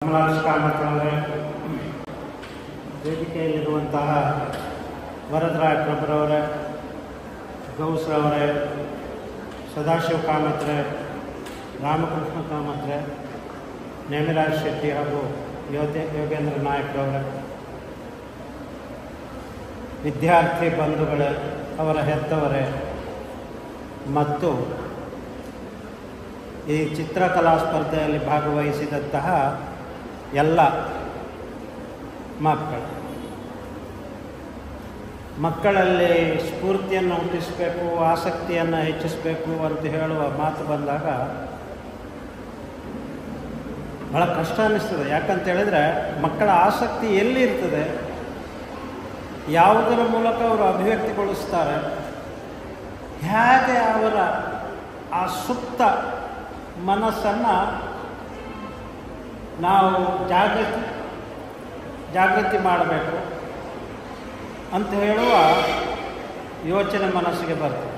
ಕಮಲಾಕ್ಷ ಕಾಮತ್ರವರೇ, ವೇದಿಕೆಯಲ್ಲಿರುವಂತಹ ವರದರಾಜ್ ಪ್ರಭುರವರೇ, ಗೌಸ್ರವರೇ, ಸದಾಶಿವ ಕಾಮತ್ರೆ, ರಾಮಕೃಷ್ಣ ಕಾಮತ್ರೆ, ನೇಮಿರಾಜ್ ಶೆಟ್ಟಿ ಹಾಗೂ ಯೋಗೇಂದ್ರ ನಾಯಕ್ರವರೇ, ವಿದ್ಯಾರ್ಥಿ ಬಂಧುಗಳೇ, ಅವರ ಹೆತ್ತವರೇ ಮತ್ತು ಈ ಚಿತ್ರಕಲಾ ಸ್ಪರ್ಧೆಯಲ್ಲಿ ಭಾಗವಹಿಸಿದಂತಹ ಎಲ್ಲ ಮಕ್ಕಳಲ್ಲಿ ಸ್ಫೂರ್ತಿಯನ್ನು ಹುಟ್ಟಿಸಬೇಕು, ಆಸಕ್ತಿಯನ್ನು ಹೆಚ್ಚಿಸಬೇಕು ಅಂತ ಹೇಳುವ ಮಾತು ಬಂದಾಗ ಬಹಳ ಕಷ್ಟ ಅನ್ನಿಸ್ತದೆ. ಯಾಕಂತ ಹೇಳಿದರೆ ಮಕ್ಕಳ ಆಸಕ್ತಿ ಎಲ್ಲಿ ಇರ್ತದೆ, ಯಾವುದರ ಮೂಲಕ ಅವರು ಅಭಿವ್ಯಕ್ತಿಗೊಳಿಸ್ತಾರೆ, ಹೇಗೆ ಅವರ ಆ ಸುಪ್ತ ಮನಸ್ಸನ್ನು ನಾವು ಜಾಗೃತಿ ಮಾಡಬೇಕು ಅಂತ ಹೇಳುವ ಯೋಚನೆ ಮನಸ್ಸಿಗೆ ಬರ್ತದೆ.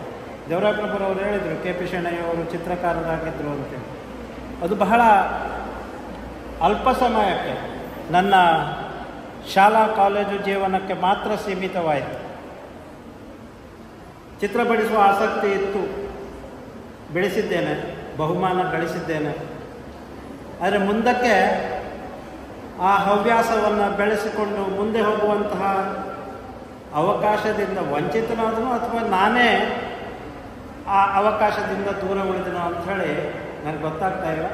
ದೇವರಾಜಪ್ರಭುರವರು ಹೇಳಿದರು, ಕೆ ಪಿ ಶೆಣೈಯವರು ಚಿತ್ರಕಾರರಾಗಿದ್ದರು ಅಂತೇಳಿ. ಅದು ಬಹಳ ಅಲ್ಪ ಸಮಯಕ್ಕೆ, ನನ್ನ ಶಾಲಾ ಕಾಲೇಜು ಜೀವನಕ್ಕೆ ಮಾತ್ರ ಸೀಮಿತವಾಯಿತು. ಚಿತ್ರ ಬಿಡಿಸುವ ಆಸಕ್ತಿ ಇತ್ತು, ಬೆಳೆಸಿದ್ದೇನೆ, ಬಹುಮಾನ ಗಳಿಸಿದ್ದೇನೆ. ಆದರೆ ಮುಂದಕ್ಕೆ ಆ ಹವ್ಯಾಸವನ್ನು ಬೆಳೆಸಿಕೊಂಡು ಮುಂದೆ ಹೋಗುವಂತಹ ಅವಕಾಶದಿಂದ ವಂಚಿತನಾದನು ಅಥವಾ ನಾನೇ ಆ ಅವಕಾಶದಿಂದ ದೂರ ಉಳಿದನು ಅಂಥೇಳಿ ನನಗೆ ಗೊತ್ತಾಗ್ತಾ ಇಲ್ಲ.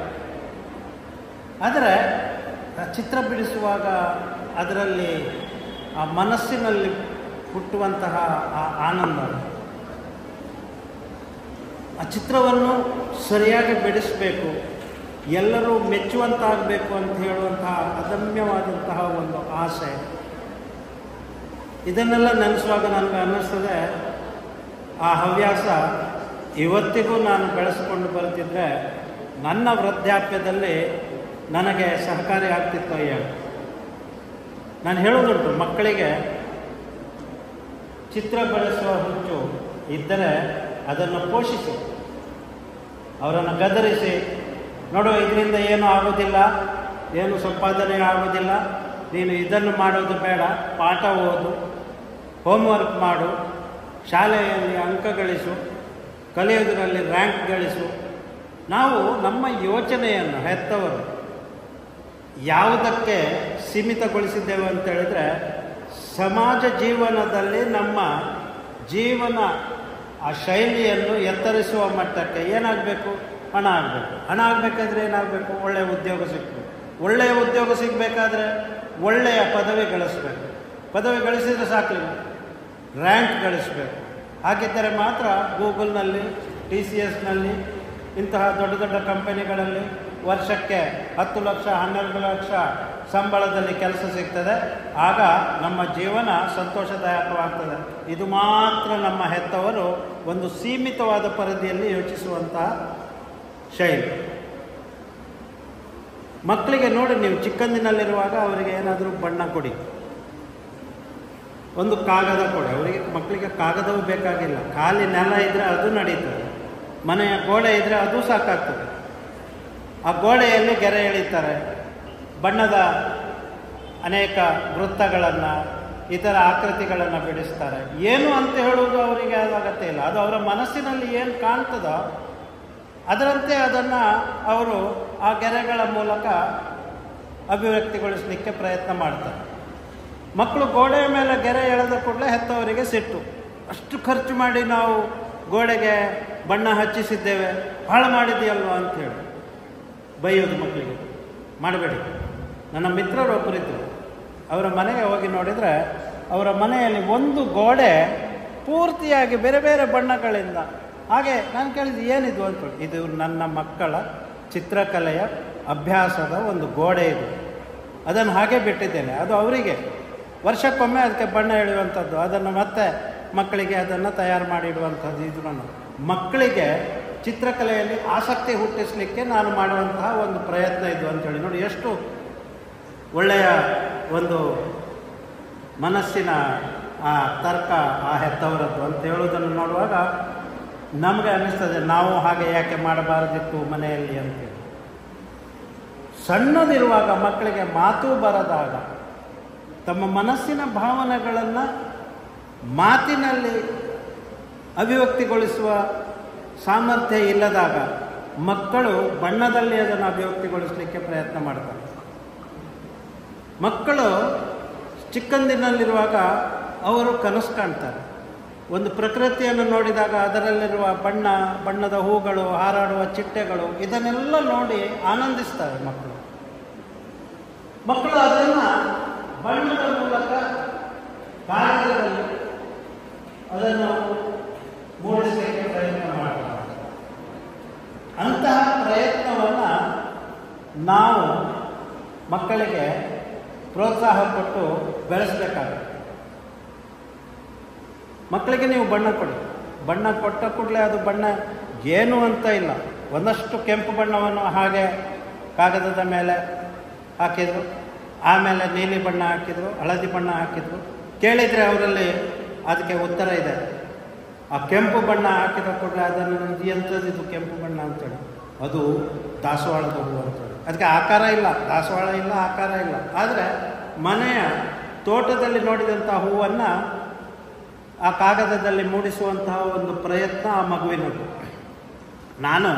ಆದರೆ ಚಿತ್ರ ಬಿಡಿಸುವಾಗ ಅದರಲ್ಲಿ ಆ ಮನಸ್ಸಿನಲ್ಲಿ ಹುಟ್ಟುವಂತಹ ಆ ಆನಂದ, ಆ ಚಿತ್ರವನ್ನು ಸರಿಯಾಗಿ ಬಿಡಿಸಬೇಕು, ಎಲ್ಲರೂ ಮೆಚ್ಚುವಂತಾಗಬೇಕು ಅಂತ ಹೇಳುವಂತಹ ಅದಮ್ಯವಾದಂತಹ ಒಂದು ಆಸೆ, ಇದನ್ನೆಲ್ಲ ನೆನೆಸುವಾಗ ನನಗೆ ಅನ್ನಿಸ್ತದೆ, ಆ ಹವ್ಯಾಸ ಇವತ್ತಿಗೂ ನಾನು ಬೆಳೆಸಿಕೊಂಡು ಬರುತ್ತಿದ್ದರೆ ನನ್ನ ವೃದ್ಧಾಪ್ಯದಲ್ಲಿ ನನಗೆ ಸಹಕಾರಿ ಆಗ್ತಿತ್ತು. ನಾನು ಹೇಳೋದುಂಟು, ಮಕ್ಕಳಿಗೆ ಚಿತ್ರ ಬೆಳೆಸುವ ಹುಚ್ಚು ಇದ್ದರೆ ಅದನ್ನು ಪೋಷಿಸಿ, ಅವರನ್ನು ಗದರಿಸಿ, ನೋಡು ಇದರಿಂದ ಏನೂ ಆಗೋದಿಲ್ಲ, ಏನು ಸಂಪಾದನೆ ಆಗೋದಿಲ್ಲ, ನೀನು ಇದನ್ನು ಮಾಡೋದು ಬೇಡ, ಪಾಠ ಓದು, ಹೋಮ್ವರ್ಕ್ ಮಾಡು, ಶಾಲೆಯಲ್ಲಿ ಅಂಕ ಗಳಿಸು, ಕಲಿಯೋದರಲ್ಲಿ ರ್ಯಾಂಕ್ ಗಳಿಸು. ನಾವು ನಮ್ಮ ಯೋಚನೆಯನ್ನು ಹೆತ್ತವರು ಯಾವುದಕ್ಕೆ ಸೀಮಿತಗೊಳಿಸಿದ್ದೇವೆ ಅಂತೇಳಿದರೆ, ಸಮಾಜ ಜೀವನದಲ್ಲಿ ನಮ್ಮ ಜೀವನ ಆ ಶೈಲಿಯನ್ನು ಎತ್ತರಿಸುವ ಮಟ್ಟಕ್ಕೆ ಏನಾಗಬೇಕು, ಹಣ ಆಗಬೇಕು. ಹಣ ಆಗಬೇಕಾದ್ರೆ ಏನಾಗಬೇಕು, ಒಳ್ಳೆಯ ಉದ್ಯೋಗ ಸಿಗಬೇಕು. ಒಳ್ಳೆಯ ಉದ್ಯೋಗ ಸಿಗಬೇಕಾದ್ರೆ ಒಳ್ಳೆಯ ಪದವಿ ಗಳಿಸ್ಬೇಕು. ಪದವಿ ಗಳಿಸಿದರೆ ಸಾಕಲಿಲ್ಲ, ರ್ಯಾಂಕ್ ಗಳಿಸಬೇಕು. ಹಾಗಿದ್ದರೆ ಮಾತ್ರ ಗೂಗಲ್ನಲ್ಲಿ, TCSನಲ್ಲಿ, ಇಂತಹ ದೊಡ್ಡ ದೊಡ್ಡ ಕಂಪನಿಗಳಲ್ಲಿ ವರ್ಷಕ್ಕೆ 10 ಲಕ್ಷ 12 ಲಕ್ಷ ಸಂಬಳದಲ್ಲಿ ಕೆಲಸ ಸಿಗ್ತದೆ. ಆಗ ನಮ್ಮ ಜೀವನ ಸಂತೋಷದಾಯಕವಾಗ್ತದೆ. ಇದು ಮಾತ್ರ ನಮ್ಮ ಹೆತ್ತವರು ಒಂದು ಸೀಮಿತವಾದ ಪರಿಧಿಯಲ್ಲಿ ಯೋಚಿಸುವಂತಹ ಶೈಲಿ. ಮಕ್ಕಳಿಗೆ ನೋಡಿ, ನೀವು ಚಿಕ್ಕಂದಿನಲ್ಲಿರುವಾಗ ಅವರಿಗೆ ಏನಾದರೂ ಬಣ್ಣ ಕೊಡಿ, ಒಂದು ಕಾಗದ ಕೊಡಿ. ಮಕ್ಕಳಿಗೆ ಕಾಗದವೂ ಬೇಕಾಗಿಲ್ಲ, ಖಾಲಿ ನೆಲ ಇದ್ದರೆ ಅದು ನಡೀತದೆ, ಮನೆಯ ಗೋಡೆ ಇದ್ದರೆ ಅದು ಸಾಕಾಗ್ತದೆ. ಆ ಗೋಡೆಯಲ್ಲಿ ಗೆರೆ ಎಳಿತಾರೆ, ಬಣ್ಣದ ಅನೇಕ ವೃತ್ತಗಳನ್ನು, ಇತರ ಆಕೃತಿಗಳನ್ನು ಬಿಡಿಸ್ತಾರೆ. ಏನು ಅಂತ ಹೇಳುವುದು ಅವರಿಗೆ ಅದು ಅಗತ್ಯ ಇಲ್ಲ. ಅದು ಅವರ ಮನಸ್ಸಿನಲ್ಲಿ ಏನು ಕಾಣ್ತದೋ ಅದರಂತೆ ಅದನ್ನು ಅವರು ಆ ಗೆರೆಗಳ ಮೂಲಕ ಅಭಿವ್ಯಕ್ತಿಗೊಳಿಸಲಿಕ್ಕೆ ಪ್ರಯತ್ನ ಮಾಡ್ತಾರೆ. ಮಕ್ಕಳು ಗೋಡೆಯ ಮೇಲೆ ಗೆರೆ ಎಳೆದ ಕೂಡಲೇ ಹೆತ್ತವರಿಗೆ ಸಿಟ್ಟು. ಅಷ್ಟು ಖರ್ಚು ಮಾಡಿ ನಾವು ಗೋಡೆಗೆ ಬಣ್ಣ ಹಚ್ಚಿಸಿದ್ದೇವೆ, ಹಾಳು ಮಾಡಿದೆಯಲ್ವ ಅಂಥೇಳಿ ಬೈಯೋದು ಮಕ್ಕಳಿಗೆ. ಮಾಡಬೇಡಿ. ನನ್ನ ಮಿತ್ರರು ಒಬ್ಬರಿದ್ದರು, ಅವರ ಮನೆಗೆ ಹೋಗಿ ನೋಡಿದರೆ ಅವರ ಮನೆಯಲ್ಲಿ ಒಂದು ಗೋಡೆ ಪೂರ್ತಿಯಾಗಿ ಬೇರೆ ಬೇರೆ ಬಣ್ಣಗಳಿಂದ. ಹಾಗೆ ನಾನು ಕೇಳಿದ್ದು, ಏನಿದು ಅಂತೇಳಿ. ಇದು ನನ್ನ ಮಕ್ಕಳ ಚಿತ್ರಕಲೆಯ ಅಭ್ಯಾಸದ ಒಂದು ಗೋಡೆ ಇದು, ಅದನ್ನು ಹಾಗೆ ಬಿಟ್ಟಿದ್ದೇನೆ. ಅದು ಅವರಿಗೆ ವರ್ಷಕ್ಕೊಮ್ಮೆ ಅದಕ್ಕೆ ಬಣ್ಣ ಎಳೆಯುವಂಥದ್ದು, ಅದನ್ನು ಮತ್ತೆ ಮಕ್ಕಳಿಗೆ ಅದನ್ನು ತಯಾರು ಮಾಡಿಡುವಂಥದ್ದು. ಇದು ನನ್ನ ಮಕ್ಕಳಿಗೆ ಚಿತ್ರಕಲೆಯಲ್ಲಿ ಆಸಕ್ತಿ ಹುಟ್ಟಿಸಲಿಕ್ಕೆ ನಾನು ಮಾಡುವಂತಹ ಒಂದು ಪ್ರಯತ್ನ ಇದು ಅಂಥೇಳಿ. ನೋಡಿ ಎಷ್ಟು ಒಳ್ಳೆಯ ಒಂದು ಮನಸ್ಸಿನ ಆ ತರ್ಕ ಆ ಹೆತ್ತವರದ್ದು ಅಂತ ಹೇಳೋದನ್ನು ನೋಡುವಾಗ ನಮಗೆ ಅನ್ನಿಸ್ತದೆ, ನಾವು ಹಾಗೆ ಯಾಕೆ ಮಾಡಬಾರದಿತ್ತು ಮನೆಯಲ್ಲಿ ಅಂತೇಳಿ. ಸಣ್ಣದಿರುವಾಗ ಮಕ್ಕಳಿಗೆ ಮಾತು ಬರದಾಗ, ತಮ್ಮ ಮನಸ್ಸಿನ ಭಾವನೆಗಳನ್ನು ಮಾತಿನಲ್ಲಿ ಅಭಿವ್ಯಕ್ತಿಗೊಳಿಸುವ ಸಾಮರ್ಥ್ಯ ಇಲ್ಲದಾಗ ಮಕ್ಕಳು ಬಣ್ಣದಲ್ಲಿ ಅದನ್ನು ಅಭಿವ್ಯಕ್ತಿಗೊಳಿಸಲಿಕ್ಕೆ ಪ್ರಯತ್ನ ಮಾಡ್ತಾರೆ. ಮಕ್ಕಳು ಚಿಕ್ಕಂದಿನಲ್ಲಿರುವಾಗ ಅವರು ಕನಸು ಕಾಣ್ತಾರೆ. ಒಂದು ಪ್ರಕೃತಿಯನ್ನು ನೋಡಿದಾಗ ಅದರಲ್ಲಿರುವ ಬಣ್ಣದ ಹೂಗಳು, ಹಾರಾಡುವ ಚಿಟ್ಟೆಗಳು, ಇದನ್ನೆಲ್ಲ ನೋಡಿ ಆನಂದಿಸ್ತಾರೆ ಮಕ್ಕಳು ಅದನ್ನು ಬಣ್ಣದ ಮೂಲಕ ಕಾಗದದಲ್ಲಿ ಅದನ್ನು ಮೂಡಿಸಲಿಕ್ಕೆ ಪ್ರಯತ್ನ ಮಾಡ್ತಾರೆ. ಅಂತಹ ಪ್ರಯತ್ನವನ್ನು ನಾವು ಮಕ್ಕಳಿಗೆ ಪ್ರೋತ್ಸಾಹ ಕೊಟ್ಟು ಬೆಳೆಸಬೇಕಾಗುತ್ತೆ. ಮಕ್ಕಳಿಗೆ ನೀವು ಬಣ್ಣ ಕೊಡಿ, ಬಣ್ಣ ಕೊಟ್ಟ ಕೂಡಲೇ ಅದು ಬಣ್ಣ ಏನು ಅಂತ ಇಲ್ಲ. ಒಂದಷ್ಟು ಕೆಂಪು ಬಣ್ಣವನ್ನು ಹಾಗೆ ಕಾಗದದ ಮೇಲೆ ಹಾಕಿದರು, ಆಮೇಲೆ ನೀಲಿ ಬಣ್ಣ ಹಾಕಿದರು, ಹಳದಿ ಬಣ್ಣ ಹಾಕಿದರು. ಕೇಳಿದರೆ ಅವರಲ್ಲಿ ಅದಕ್ಕೆ ಉತ್ತರ ಇದೆ. ಆ ಕೆಂಪು ಬಣ್ಣ ಹಾಕಿದ ಕೂಡಲೇ ಅದನ್ನು ಎಂಥದ್ದು ಕೆಂಪು ಬಣ್ಣ ಅಂತೇಳಿ, ಅದು ದಾಸವಾಳದ ಹೂವು ಅಂತೇಳಿ. ಅದಕ್ಕೆ ಆಕಾರ ಇಲ್ಲ, ದಾಸವಾಳ ಇಲ್ಲ, ಆಕಾರ ಇಲ್ಲ. ಆದರೆ ಮನೆಯ ತೋಟದಲ್ಲಿ ನೋಡಿದಂಥ ಹೂವನ್ನು ಆ ಕಾಗದದಲ್ಲಿ ಮೂಡಿಸುವಂತಹ ಒಂದು ಪ್ರಯತ್ನ ಆ ಮಗುವಿನದು. ನಾನು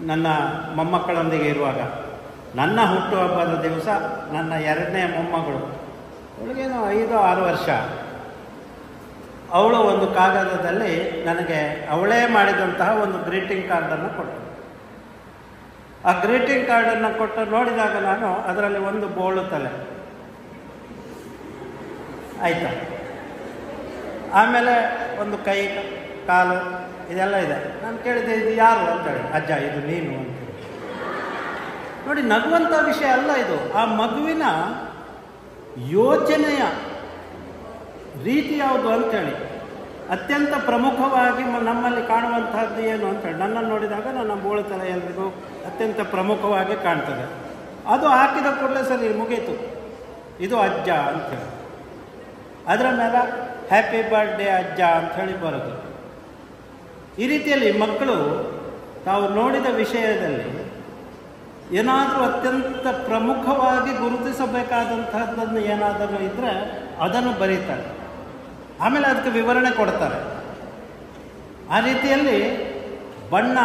ನನ್ನ ಮೊಮ್ಮಕ್ಕಳೊಂದಿಗೆ ಇರುವಾಗ, ನನ್ನ ಹುಟ್ಟುಹಬ್ಬದ ದಿವಸ ನನ್ನ 2ನೇ ಮೊಮ್ಮಗಳು, ಅವಳಿಗೇನು 5-6 ವರ್ಷ, ಅವಳು ಒಂದು ಕಾಗದದಲ್ಲಿ ನನಗೆ ಅವಳೇ ಮಾಡಿದಂತಹ ಒಂದು ಗ್ರೀಟಿಂಗ್ ಕಾರ್ಡನ್ನು ಕೊಟ್ಟಳು. ಆ ಗ್ರೀಟಿಂಗ್ ಕಾರ್ಡನ್ನು ಕೊಟ್ಟು ನೋಡಿದಾಗ ನಾನು ಅದರಲ್ಲಿ ಒಂದು ಬೋಳು ತಲೆ ಆಯಿತಾ, ಆಮೇಲೆ ಒಂದು ಕೈ ಕಾಲು ಇದೆಲ್ಲ ಇದೆ. ನಾನು ಕೇಳಿದೆ, ಇದು ಯಾರು ಅಂತೇಳಿ. ಅಜ್ಜ, ಇದು ನೀನು ಅಂತೇಳಿ. ನೋಡಿ, ನಗುವಂಥ ವಿಷಯ ಅಲ್ಲ ಇದು. ಆ ಮಗುವಿನ ಯೋಚನೆಯ ರೀತಿ ಯಾವುದು ಅಂತೇಳಿ ಅತ್ಯಂತ ಪ್ರಮುಖವಾಗಿ ನಮ್ಮಲ್ಲಿ ಕಾಣುವಂತಹದ್ದು ಏನು ಅಂತೇಳಿ, ನನ್ನನ್ನು ನೋಡಿದಾಗ ನನ್ನ ಬೋಳು ತಲೆ ಎಲ್ರಿಗೂ ಅತ್ಯಂತ ಪ್ರಮುಖವಾಗಿ ಕಾಣ್ತದೆ. ಅದು ಹಾಕಿದ ಕೂಡಲೇ ಸರಿ ಮುಗೀತು, ಇದು ಅಜ್ಜ ಅಂಥೇಳಿ. ಅದರ ಮೇಲೆ ಹ್ಯಾಪಿ ಬರ್ತ್ಡೇ ಅಜ್ಜ ಅಂಥೇಳಿ ಬರೋದು. ಈ ರೀತಿಯಲ್ಲಿ ಮಕ್ಕಳು ತಾವು ನೋಡಿದ ವಿಷಯದಲ್ಲಿ ಏನಾದರೂ ಅತ್ಯಂತ ಪ್ರಮುಖವಾಗಿ ಗುರುತಿಸಬೇಕಾದಂತಹದ್ದನ್ನು ಏನಾದರೂ ಇದ್ದರೆ ಅದನ್ನು ಬರೀತಾರೆ, ಆಮೇಲೆ ಅದಕ್ಕೆ ವಿವರಣೆ ಕೊಡ್ತಾರೆ. ಆ ರೀತಿಯಲ್ಲಿ ಬಣ್ಣ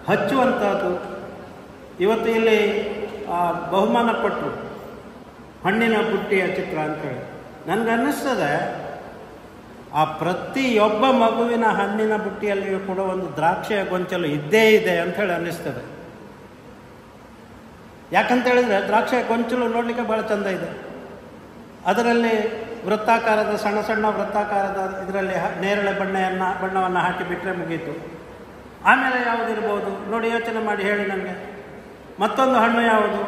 ಹಚ್ಚುವಂಥದ್ದು. ಇವತ್ತು ಇಲ್ಲಿ ಬಹುಮಾನ ಕೊಟ್ಟರು, ಹಣ್ಣಿನ ಬುಟ್ಟಿಯ ಚಿತ್ರ ಅಂತೇಳಿ. ನನಗನ್ನಿಸ್ತದೆ ಆ ಪ್ರತಿಯೊಬ್ಬ ಮಗುವಿನ ಹಣ್ಣಿನ ಬುಟ್ಟಿಯಲ್ಲಿಯೂ ಕೂಡ ಒಂದು ದ್ರಾಕ್ಷಿಯ ಗೊಂಚಲು ಇದ್ದೇ ಇದೆ ಅಂಥೇಳಿ ಅನ್ನಿಸ್ತದೆ. ಯಾಕಂತೇಳಿದರೆ ದ್ರಾಕ್ಷಿಯ ಗೊಂಚಲು ನೋಡಲಿಕ್ಕೆ ಭಾಳ ಚೆಂದ ಇದೆ. ಅದರಲ್ಲಿ ವೃತ್ತಾಕಾರದ ಸಣ್ಣ ಸಣ್ಣ ವೃತ್ತಾಕಾರದ ಇದರಲ್ಲಿ ನೇರಳೆ ಬಣ್ಣವನ್ನು ಹಾಕಿ ಬಿಟ್ಟರೆ ಮುಗೀತು. ಆಮೇಲೆ ಯಾವುದಿರ್ಬೋದು ನೋಡಿ, ಯೋಚನೆ ಮಾಡಿ ಹೇಳಿ ನನಗೆ. ಮತ್ತೊಂದು ಹಣ್ಣು ಯಾವುದು?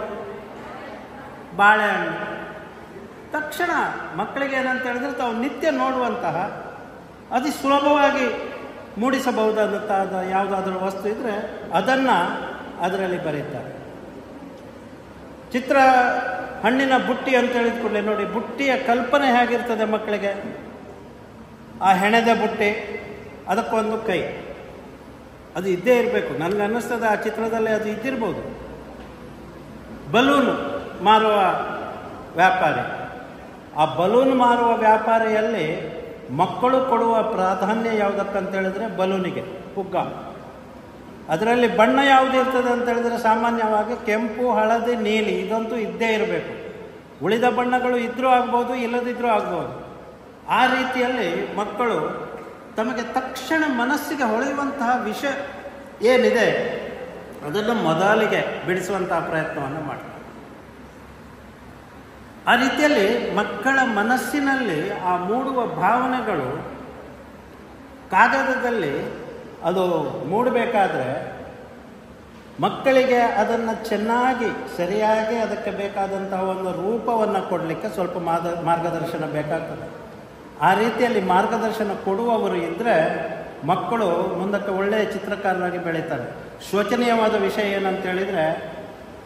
ಬಾಳೆಹಣ್ಣು. ತಕ್ಷಣ ಮಕ್ಕಳಿಗೆ ಏನಂತ ಹೇಳಿದ್ರೆ, ತಾವು ನಿತ್ಯ ನೋಡುವಂತಹ ಅತಿ ಸುಲಭವಾಗಿ ಮೂಡಿಸಬಹುದಾದಂತಹ ಯಾವುದಾದ್ರೂ ವಸ್ತು ಇದ್ದರೆ ಅದನ್ನು ಅದರಲ್ಲಿ ಬರೀತಾರೆ. ಚಿತ್ರ ಹಣ್ಣಿನ ಬುಟ್ಟಿ ಅಂತ ಹೇಳಿದ ಕೂಡಲೇ ನೋಡಿ, ಬುಟ್ಟಿಯ ಕಲ್ಪನೆ ಹೇಗಿರ್ತದೆ ಮಕ್ಕಳಿಗೆ. ಆ ಹೆಣೆದ ಬುಟ್ಟಿ, ಅದಕ್ಕೊಂದು ಕೈ, ಅದು ಇದ್ದೇ ಇರಬೇಕು. ನನಗನ್ನಿಸ್ತದೆ ಆ ಚಿತ್ರದಲ್ಲಿ ಅದು ಇದ್ದಿರ್ಬೋದು. ಬಲೂನ್ ಮಾರುವ ವ್ಯಾಪಾರಿ, ಆ ಬಲೂನ್ ಮಾರುವ ವ್ಯಾಪಾರಿಯಲ್ಲಿ ಮಕ್ಕಳು ಕೊಡುವ ಪ್ರಾಧಾನ್ಯ ಯಾವುದಕ್ಕಂತೇಳಿದ್ರೆ ಬಲೂನಿಗೆ, ಪುಗ್ಗ. ಅದರಲ್ಲಿ ಬಣ್ಣ ಯಾವುದು ಇರ್ತದೆ ಅಂತ ಹೇಳಿದ್ರೆ ಸಾಮಾನ್ಯವಾಗಿ ಕೆಂಪು, ಹಳದಿ, ನೀಲಿ ಇದಂತೂ ಇದ್ದೇ ಇರಬೇಕು. ಉಳಿದ ಬಣ್ಣಗಳು ಇದ್ರೂ ಆಗ್ಬೋದು, ಇಲ್ಲದಿದ್ರೂ ಆಗ್ಬೋದು. ಆ ರೀತಿಯಲ್ಲಿ ಮಕ್ಕಳು ತಮಗೆ ತಕ್ಷಣ ಮನಸ್ಸಿಗೆ ಹೊಳೆಯುವಂತಹ ವಿಷಯ ಏನಿದೆ ಅದನ್ನು ಮೊದಲಿಗೆ ಬಿಡಿಸುವಂತಹ ಪ್ರಯತ್ನವನ್ನು ಮಾಡ್ತಾರೆ. ಆ ರೀತಿಯಲ್ಲಿ ಮಕ್ಕಳ ಮನಸ್ಸಿನಲ್ಲಿ ಆ ಮೂಡುವ ಭಾವನೆಗಳು ಕಾಗದದಲ್ಲಿ ಅದು ಮೂಡಬೇಕಾದ್ರೆ ಮಕ್ಕಳಿಗೆ ಅದನ್ನು ಚೆನ್ನಾಗಿ ಸರಿಯಾಗಿ ಅದಕ್ಕೆ ಬೇಕಾದಂತಹ ಒಂದು ರೂಪವನ್ನು ಕೊಡಲಿಕ್ಕೆ ಸ್ವಲ್ಪ ಮಾರ್ಗದರ್ಶನ ಬೇಕಾಗ್ತದೆ. ಆ ರೀತಿಯಲ್ಲಿ ಮಾರ್ಗದರ್ಶನ ಕೊಡುವವರು ಇದ್ದರೆ ಮಕ್ಕಳು ಮುಂದಕ್ಕೆ ಒಳ್ಳೆಯ ಚಿತ್ರಕಾರರಾಗಿ ಬೆಳೀತಾರೆ. ಶೋಚನೀಯವಾದ ವಿಷಯ ಏನಂತೇಳಿದರೆ,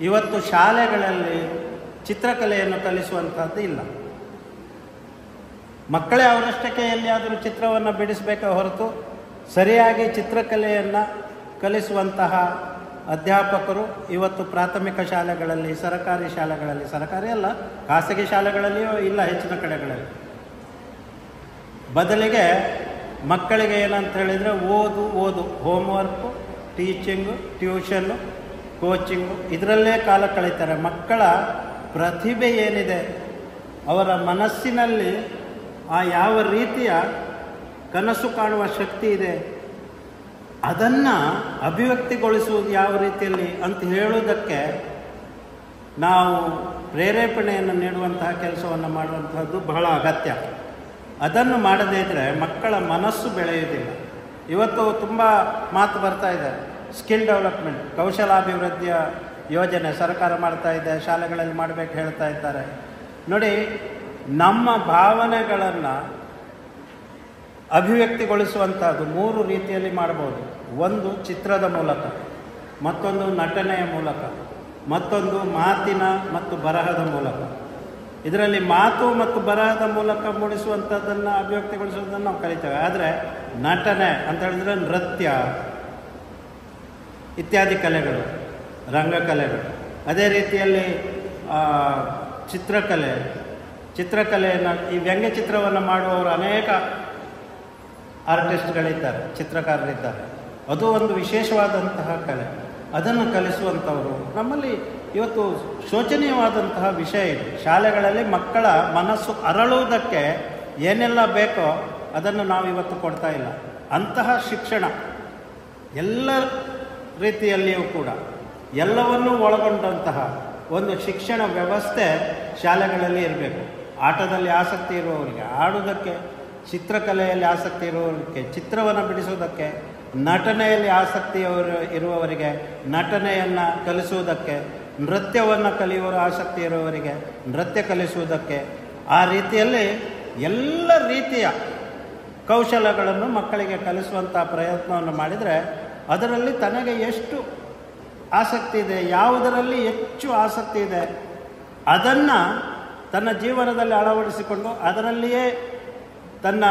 ಇವತ್ತು ಶಾಲೆಗಳಲ್ಲಿ ಚಿತ್ರಕಲೆಯನ್ನು ಕಲಿಸುವಂಥದ್ದು ಇಲ್ಲ. ಮಕ್ಕಳೇ ಅವರಷ್ಟಕ್ಕೆ ಎಲ್ಲಿಯಾದರೂ ಚಿತ್ರವನ್ನು ಬಿಡಿಸಬೇಕೇ ಹೊರತು ಸರಿಯಾಗಿ ಚಿತ್ರಕಲೆಯನ್ನು ಕಲಿಸುವಂತಹ ಅಧ್ಯಾಪಕರು ಇವತ್ತು ಪ್ರಾಥಮಿಕ ಶಾಲೆಗಳಲ್ಲಿ, ಸರಕಾರಿ ಶಾಲೆಗಳಲ್ಲಿ, ಸರಕಾರಿ ಅಲ್ಲ ಖಾಸಗಿ ಶಾಲೆಗಳಲ್ಲಿಯೂ ಇಲ್ಲ ಹೆಚ್ಚಿನ ಕಡೆಗಳಲ್ಲಿ, ಬದಲಿಗೆ ಮಕ್ಕಳಿಗೆ ಏನಂತ ಹೇಳಿದರೆ ಓದು ಹೋಮ್ವರ್ಕು, ಟೀಚಿಂಗು, ಟ್ಯೂಷನ್ನು, ಕೋಚಿಂಗು ಇದರಲ್ಲೇ ಕಾಲ ಕಳೀತಾರೆ. ಮಕ್ಕಳ ಪ್ರತಿಭೆ ಏನಿದೆ, ಅವರ ಮನಸ್ಸಿನಲ್ಲಿ ಯಾವ ರೀತಿಯ ಕನಸು ಕಾಣುವ ಶಕ್ತಿ ಇದೆ, ಅದನ್ನು ಅಭಿವ್ಯಕ್ತಿಗೊಳಿಸುವುದು ಯಾವ ರೀತಿಯಲ್ಲಿ ಅಂತ ಹೇಳುವುದಕ್ಕೆ ನಾವು ಪ್ರೇರೇಪಣೆಯನ್ನು ನೀಡುವಂತಹ ಕೆಲಸವನ್ನು ಮಾಡುವಂತಹದ್ದು ಬಹಳ ಅಗತ್ಯ. ಅದನ್ನು ಮಾಡದೇ ಇದ್ದರೆ ಮಕ್ಕಳ ಮನಸ್ಸು ಬೆಳೆಯುವುದಿಲ್ಲ. ಇವತ್ತು ತುಂಬ ಮಾತು ಬರ್ತಾ ಇದೆ, ಸ್ಕಿಲ್ ಡೆವಲಪ್ಮೆಂಟ್, ಕೌಶಲಾಭಿವೃದ್ಧಿಯ ಯೋಜನೆ ಸರ್ಕಾರ ಮಾಡ್ತಾ ಇದೆ, ಶಾಲೆಗಳಲ್ಲಿ ಮಾಡಬೇಕು ಹೇಳ್ತಾ ಇದ್ದಾರೆ. ನೋಡಿ, ನಮ್ಮ ಭಾವನೆಗಳನ್ನು ಅಭಿವ್ಯಕ್ತಿಗೊಳಿಸುವಂಥದ್ದು 3 ರೀತಿಯಲ್ಲಿ ಮಾಡ್ಬೋದು. ಒಂದು ಚಿತ್ರದ ಮೂಲಕ, ಮತ್ತೊಂದು ನಟನೆಯ ಮೂಲಕ, ಮತ್ತೊಂದು ಮಾತಿನ ಮತ್ತು ಬರಹದ ಮೂಲಕ. ಇದರಲ್ಲಿ ಮಾತು ಮತ್ತು ಬರಹದ ಮೂಲಕ ಮೂಡಿಸುವಂಥದ್ದನ್ನು ಅಭಿವ್ಯಕ್ತಿಗೊಳಿಸುವುದನ್ನು ನಾವು ಕಲಿತೇವೆ. ಆದರೆ ನಟನೆ ಅಂತ ಹೇಳಿದ್ರೆ ನೃತ್ಯ ಇತ್ಯಾದಿ ಕಲೆಗಳು, ರಂಗಕಲೆಗಳು, ಅದೇ ರೀತಿಯಲ್ಲಿ ಚಿತ್ರಕಲೆಯನ್ನು ಈ ವ್ಯಂಗ್ಯ ಚಿತ್ರವನ್ನು ಮಾಡುವವರು ಅನೇಕ ಆರ್ಟಿಸ್ಟ್ಗಳಿದ್ದಾರೆ, ಚಿತ್ರಕಾರರಿದ್ದಾರೆ. ಅದು ಒಂದು ವಿಶೇಷವಾದಂತಹ ಕಲೆ. ಅದನ್ನು ಕಲಿಸುವಂಥವರು ನಮ್ಮಲ್ಲಿ ಇವತ್ತು ಶೋಚನೀಯವಾದಂತಹ ವಿಷಯ ಇದೆ. ಶಾಲೆಗಳಲ್ಲಿ ಮಕ್ಕಳ ಮನಸ್ಸು ಅರಳುವುದಕ್ಕೆ ಏನೆಲ್ಲ ಬೇಕೋ ಅದನ್ನು ನಾವು ಇವತ್ತು ಕೊಡ್ತಾ ಇಲ್ಲ. ಅಂತಹ ಶಿಕ್ಷಣ ಎಲ್ಲ ರೀತಿಯಲ್ಲಿಯೂ ಕೂಡ ಎಲ್ಲವನ್ನೂ ಒಳಗೊಂಡಂತಹ ಒಂದು ಶಿಕ್ಷಣ ವ್ಯವಸ್ಥೆ ಶಾಲೆಗಳಲ್ಲಿ ಇರಬೇಕು. ಆಟದಲ್ಲಿ ಆಸಕ್ತಿ ಇರುವವರಿಗೆ ಆಡುವುದಕ್ಕೆ, ಚಿತ್ರಕಲೆಯಲ್ಲಿ ಆಸಕ್ತಿ ಇರುವವರಿಗೆ ಚಿತ್ರವನ್ನು ಬಿಡಿಸುವುದಕ್ಕೆ, ನಟನೆಯಲ್ಲಿ ಇರುವವರಿಗೆ ನಟನೆಯನ್ನು ಕಲಿಸುವುದಕ್ಕೆ, ನೃತ್ಯವನ್ನು ಕಲಿಯುವ ಆಸಕ್ತಿ ಇರುವವರಿಗೆ ನೃತ್ಯ ಕಲಿಸುವುದಕ್ಕೆ, ಆ ರೀತಿಯಲ್ಲಿ ಎಲ್ಲ ರೀತಿಯ ಕೌಶಲಗಳನ್ನು ಮಕ್ಕಳಿಗೆ ಕಲಿಸುವಂಥ ಪ್ರಯತ್ನವನ್ನು ಮಾಡಿದರೆ ಅದರಲ್ಲಿ ತನಗೆ ಎಷ್ಟು ಆಸಕ್ತಿ ಇದೆ, ಯಾವುದರಲ್ಲಿ ಹೆಚ್ಚು ಆಸಕ್ತಿ ಇದೆ ಅದನ್ನು ತನ್ನ ಜೀವನದಲ್ಲಿ ಅಳವಡಿಸಿಕೊಂಡು ಅದರಲ್ಲಿಯೇ ತನ್ನ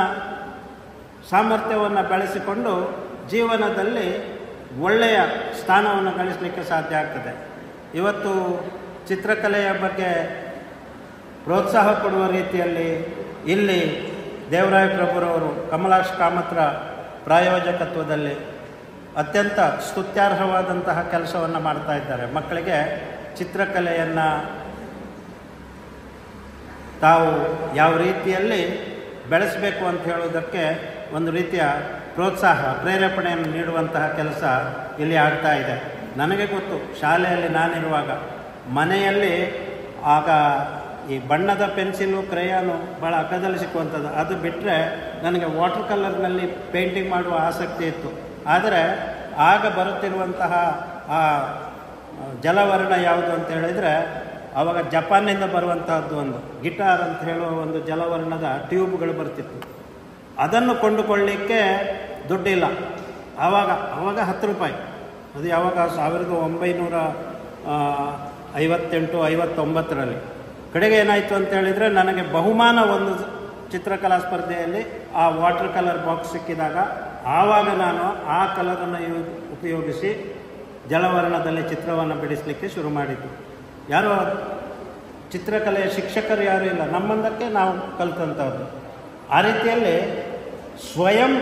ಸಾಮರ್ಥ್ಯವನ್ನು ಬೆಳೆಸಿಕೊಂಡು ಜೀವನದಲ್ಲಿ ಒಳ್ಳೆಯ ಸ್ಥಾನವನ್ನು ಗಳಿಸಲಿಕ್ಕೆ ಸಾಧ್ಯ ಆಗ್ತದೆ. ಇವತ್ತು ಚಿತ್ರಕಲೆಯ ಬಗ್ಗೆ ಪ್ರೋತ್ಸಾಹ ಕೊಡುವ ರೀತಿಯಲ್ಲಿ ಇಲ್ಲಿ ದೇವರಾಯ ಪ್ರಭುರವರು ಕಮಲಾಕ್ಷ ಕಾಮತ್ರ ಪ್ರಾಯೋಜಕತ್ವದಲ್ಲಿ ಅತ್ಯಂತ ಸ್ತುತ್ಯಾರ್ಹವಾದಂತಹ ಕೆಲಸವನ್ನು ಮಾಡ್ತಾ ಇದ್ದಾರೆ. ಮಕ್ಕಳಿಗೆ ಚಿತ್ರಕಲೆಯನ್ನು ತಾವು ಯಾವ ರೀತಿಯಲ್ಲಿ ಬೆಳೆಸಬೇಕು ಅಂತ ಹೇಳೋದಕ್ಕೆ ಒಂದು ರೀತಿಯ ಪ್ರೋತ್ಸಾಹ, ಪ್ರೇರೇಪಣೆಯನ್ನು ನೀಡುವಂತಹ ಕೆಲಸ ಇಲ್ಲಿ ಆಗ್ತಾ ಇದೆ. ನನಗೆ ಗೊತ್ತು, ಶಾಲೆಯಲ್ಲಿ ನಾನಿರುವಾಗ ಮನೆಯಲ್ಲಿ ಆಗ ಈ ಬಣ್ಣದ ಪೆನ್ಸಿಲು, ಕ್ರಯಾನು ಭಾಳ ಅಗ್ಗದಲ್ಲಿ ಸಿಕ್ಕುವಂಥದ್ದು. ಅದು ಬಿಟ್ಟರೆ ನನಗೆ ವಾಟರ್ ಕಲರ್ನಲ್ಲಿ ಪೇಂಟಿಂಗ್ ಮಾಡುವ ಆಸಕ್ತಿ ಇತ್ತು. ಆದರೆ ಆಗ ಬರುತ್ತಿರುವಂತಹ ಆ ಜಲವರ್ಣ ಯಾವುದು ಅಂತ ಹೇಳಿದರೆ ಆವಾಗ ಜಪಾನಿಂದ ಬರುವಂತಹದ್ದು ಒಂದು ಗಿಟಾರ್ ಅಂತ ಹೇಳುವ ಒಂದು ಜಲವರ್ಣದ ಟ್ಯೂಬ್ಗಳು ಬರ್ತಿತ್ತು. ಅದನ್ನು ಕೊಂಡುಕೊಳ್ಳಲಿಕ್ಕೆ ದುಡ್ಡಿಲ್ಲ. ಆವಾಗ 10 ರೂಪಾಯಿ. ಅದು ಯಾವಾಗ 1958-59ರಲ್ಲಿ. ಕಡೆಗೆ ಏನಾಯಿತು ಅಂತ ಹೇಳಿದರೆ ನನಗೆ ಬಹುಮಾನ ಒಂದು ಚಿತ್ರಕಲಾ ಸ್ಪರ್ಧೆಯಲ್ಲಿ ಆ ವಾಟರ್ ಕಲರ್ ಬಾಕ್ಸ್ ಸಿಕ್ಕಿದಾಗ ಆವಾಗ ನಾನು ಆ ಕಲರನ್ನು ಉಪಯೋಗಿಸಿ ಜಲವರ್ಣದಲ್ಲಿ ಚಿತ್ರವನ್ನು ಬಿಡಿಸಲಿಕ್ಕೆ ಶುರು ಮಾಡಿದ್ದು. ಯಾರೋ ಚಿತ್ರಕಲೆಯ ಶಿಕ್ಷಕರು ಯಾರೂ ಇಲ್ಲ, ನಮ್ಮಂದಕ್ಕೆ ನಾವು ಕಲಿತಂಥದ್ದು. ಆ ರೀತಿಯಲ್ಲಿ ಸ್ವಯಂ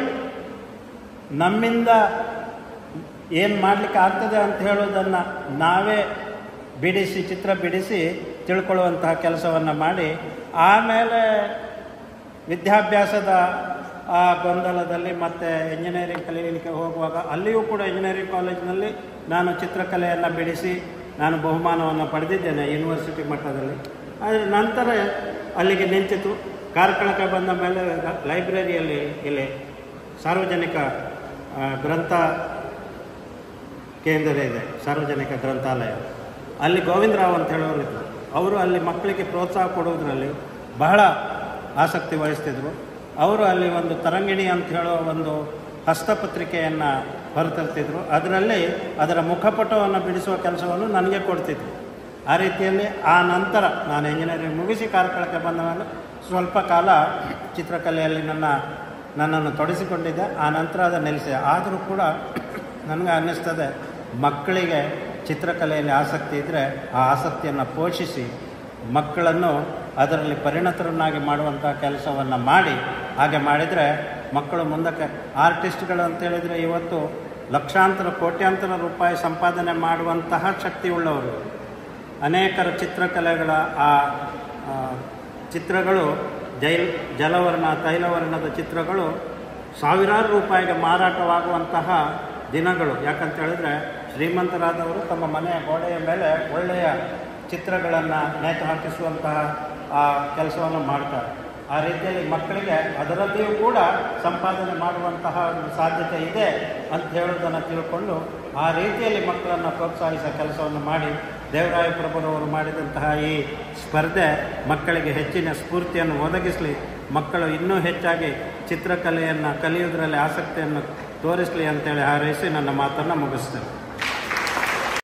ನಮ್ಮಿಂದ ಏನು ಮಾಡಲಿಕ್ಕೆ ಆಗ್ತದೆ ಅಂತ ಹೇಳೋದನ್ನು ನಾವೇ ಚಿತ್ರ ಬಿಡಿಸಿ ತಿಳ್ಕೊಳ್ಳುವಂತಹ ಕೆಲಸವನ್ನು ಮಾಡಿ, ಆಮೇಲೆ ವಿದ್ಯಾಭ್ಯಾಸದ ಆ ಗೊಂದಲದಲ್ಲಿ ಮತ್ತೆ ಇಂಜಿನಿಯರಿಂಗ್ ಕಲಿಯಲಿಕ್ಕೆ ಹೋಗುವಾಗ ಅಲ್ಲಿಯೂ ಕೂಡ ಇಂಜಿನಿಯರಿಂಗ್ ಕಾಲೇಜಿನಲ್ಲಿ ನಾನು ಚಿತ್ರಕಲೆಯನ್ನು ಬಿಡಿಸಿ ನಾನು ಬಹುಮಾನವನ್ನು ಪಡೆದಿದ್ದೇನೆ ಯೂನಿವರ್ಸಿಟಿ ಮಟ್ಟದಲ್ಲಿ. ಆದರೆ ನಂತರ ಅಲ್ಲಿಗೆ ನಿಂತಿತು. ಕಾರ್ಕಳಕ್ಕೆ ಬಂದ ಮೇಲೆ ಲೈಬ್ರರಿಯಲ್ಲಿ ಇಲ್ಲಿ ಸಾರ್ವಜನಿಕ ಗ್ರಂಥ ಕೇಂದ್ರ ಇದೆ, ಸಾರ್ವಜನಿಕ ಗ್ರಂಥಾಲಯ. ಅಲ್ಲಿ ಗೋವಿಂದರಾವ್ ಅಂತ ಹೇಳೋರು ಇದ್ದರು. ಅವರು ಅಲ್ಲಿ ಮಕ್ಕಳಿಗೆ ಪ್ರೋತ್ಸಾಹ ಕೊಡುವುದರಲ್ಲಿ ಬಹಳ ಆಸಕ್ತಿ ವಹಿಸ್ತಿದ್ರು. ಅವರು ಅಲ್ಲಿ ಒಂದು ತರಂಗಿಣಿ ಅಂತ ಹೇಳೋ ಒಂದು ಹಸ್ತಪತ್ರಿಕೆಯನ್ನು ಹೊರತರ್ತಿದ್ರು. ಅದರಲ್ಲಿ ಅದರ ಮುಖಪಟವನ್ನು ಬಿಡಿಸುವ ಕೆಲಸವನ್ನು ನನಗೆ ಕೊಡ್ತಿದ್ರು. ಆ ರೀತಿಯಲ್ಲಿ ಆ ನಂತರ ನಾನು ಇಂಜಿನಿಯರಿಂಗ್ ಮುಗಿಸಿ ಕಾರ್ಕಳಕ್ಕೆ ಬಂದ ಮೇಲೆ ಸ್ವಲ್ಪ ಕಾಲ ಚಿತ್ರಕಲೆಯಲ್ಲಿ ನನ್ನನ್ನು ತೊಡಗಿಸಿಕೊಂಡಿದ್ದೆ. ಆ ನಂತರ ಅದನ್ನು ನಿಲ್ಲಿಸಿದೆ. ಆದರೂ ಕೂಡ ನನಗೆ ಅನ್ನಿಸ್ತದೆ, ಮಕ್ಕಳಿಗೆ ಚಿತ್ರಕಲೆಯಲ್ಲಿ ಆಸಕ್ತಿ ಇದ್ದರೆ ಆ ಆಸಕ್ತಿಯನ್ನು ಪೋಷಿಸಿ ಮಕ್ಕಳನ್ನು ಅದರಲ್ಲಿ ಪರಿಣತರನ್ನಾಗಿ ಮಾಡುವಂಥ ಕೆಲಸವನ್ನು ಮಾಡಿ, ಹಾಗೆ ಮಾಡಿದರೆ ಮಕ್ಕಳು ಮುಂದಕ್ಕೆ ಆರ್ಟಿಸ್ಟ್ಗಳು ಅಂತೇಳಿದರೆ ಇವತ್ತು ಲಕ್ಷಾಂತರ ಕೋಟ್ಯಾಂತರ ರೂಪಾಯಿ ಸಂಪಾದನೆ ಮಾಡುವಂತಹ ಶಕ್ತಿ ಉಳ್ಳವರು. ಅನೇಕರ ಚಿತ್ರಕಲೆಗಳ ಆ ಚಿತ್ರಗಳು ಜಲವರ್ಣ ತೈಲವರ್ಣದ ಚಿತ್ರಗಳು ಸಾವಿರಾರು ರೂಪಾಯಿಗೆ ಮಾರಾಟವಾಗುವಂತಹ ದಿನಗಳು. ಯಾಕಂತ ಹೇಳಿದ್ರೆ ಶ್ರೀಮಂತರಾದವರು ತಮ್ಮ ಮನೆಯ ಗೋಡೆಯ ಮೇಲೆ ಒಳ್ಳೆಯ ಚಿತ್ರಗಳನ್ನು ನೇತು ಹಾಕಿಸುವಂತಹ ಆ ಕೆಲಸವನ್ನು ಮಾಡ್ತಾರೆ. ಆ ರೀತಿಯಲ್ಲಿ ಮಕ್ಕಳಿಗೆ ಅದರಲ್ಲಿಯೂ ಕೂಡ ಸಂಪಾದನೆ ಮಾಡುವಂತಹ ಒಂದು ಸಾಧ್ಯತೆ ಇದೆ ಅಂತ ಹೇಳೋದನ್ನು ತಿಳ್ಕೊಂಡು ಆ ರೀತಿಯಲ್ಲಿ ಮಕ್ಕಳನ್ನು ಪ್ರೋತ್ಸಾಹಿಸೋ ಕೆಲಸವನ್ನು ಮಾಡಿ, ದೇವರಾಯ ಪ್ರಭುರವರು ಮಾಡಿದಂತಹ ಈ ಸ್ಪರ್ಧೆ ಮಕ್ಕಳಿಗೆ ಹೆಚ್ಚಿನ ಸ್ಫೂರ್ತಿಯನ್ನು ಒದಗಿಸಲಿ, ಮಕ್ಕಳು ಇನ್ನೂ ಹೆಚ್ಚಾಗಿ ಚಿತ್ರಕಲೆಯನ್ನು ಕಲಿಯುವುದರಲ್ಲಿ ಆಸಕ್ತಿಯನ್ನು ತೋರಿಸಲಿ ಅಂತೇಳಿ ಹಾರೈಸಿ ನನ್ನ ಮಾತನ್ನು ಮುಗಿಸ್ತೇನೆ.